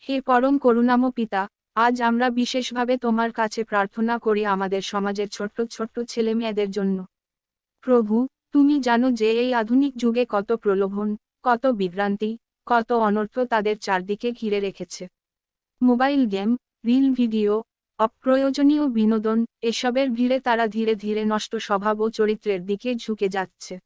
হে পরম করুণাময় পিতা, আজ আমরা বিশেষভাবে তোমার কাছে প্রার্থনা করি আমাদের সমাজের ছোট্ট ছোট্ট ছেলেমেয়েদের জন্য। প্রভু, তুমি জানো যে এই আধুনিক যুগে কত প্রলোভন, কত বিভ্রান্তি, কত অনর্থ তাদের চারদিকে ঘিরে রেখেছে। মোবাইল গেম, রিল ভিডিও, অপ্রয়োজনীয় বিনোদন, এসবের ভিড়ে তারা ধীরে ধীরে নষ্ট স্বভাব ও চরিত্রের দিকে ঝুঁকে যাচ্ছে।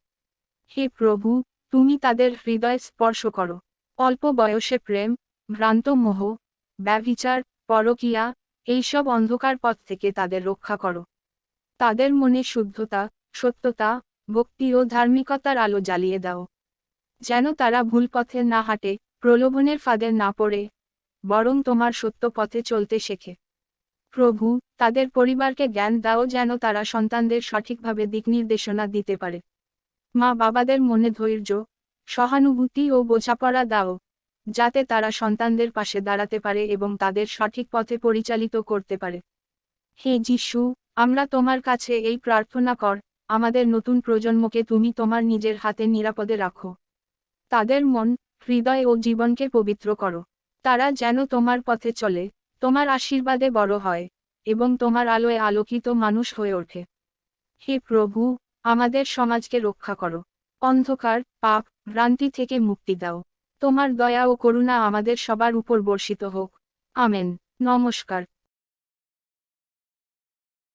হে প্রভু, তুমি তাদের হৃদয় স্পর্শ করো। অল্প বয়সে প্রেম, ভ্রান্ত মোহ, ব্যভিচার, পরকীয়া, এইসব অন্ধকার পথ থেকে তাদের রক্ষা করো। তাদের মনে শুদ্ধতা, সত্যতা, ভক্তি ও ধার্মিকতার আলো জ্বালিয়ে দাও। যেন তারা ভুল পথে না হাঁটে, প্রলোভনের ফাঁদে না পড়ে, বরং তোমার সত্য পথে চলতে শেখে। প্রভু, তাদের পরিবারকে জ্ঞান দাও যেন তারা সন্তানদের সঠিকভাবে দিকনির্দেশনা দিতে পারে। মা বাবাদের মনে ধৈর্য, সহানুভূতি ও বোঝাপড়া দাও, যাতে তারা সন্তানদের পাশে দাঁড়াতে পারে এবং তাদের সঠিক পথে পরিচালিত করতে পারে। হে যিশু, আমরা তোমার কাছে এই প্রার্থনা কর, আমাদের নতুন প্রজন্মকে তুমি তোমার নিজের হাতে নিরাপদে রাখো। তাদের মন, হৃদয় ও জীবনকে পবিত্র করো। তারা যেন তোমার পথে চলে, তোমার আশীর্বাদে বড় হয়, এবং তোমার আলোয় আলোকিত মানুষ হয়ে ওঠে। হে প্রভু, আমাদের সমাজকে রক্ষা করো। অন্ধকার, পাপ, ভ্রান্তি থেকে মুক্তি দাও। তোমার দয়া ও করুণা আমাদের সবার উপর বর্ষিত হোক। আমেন। নমস্কার।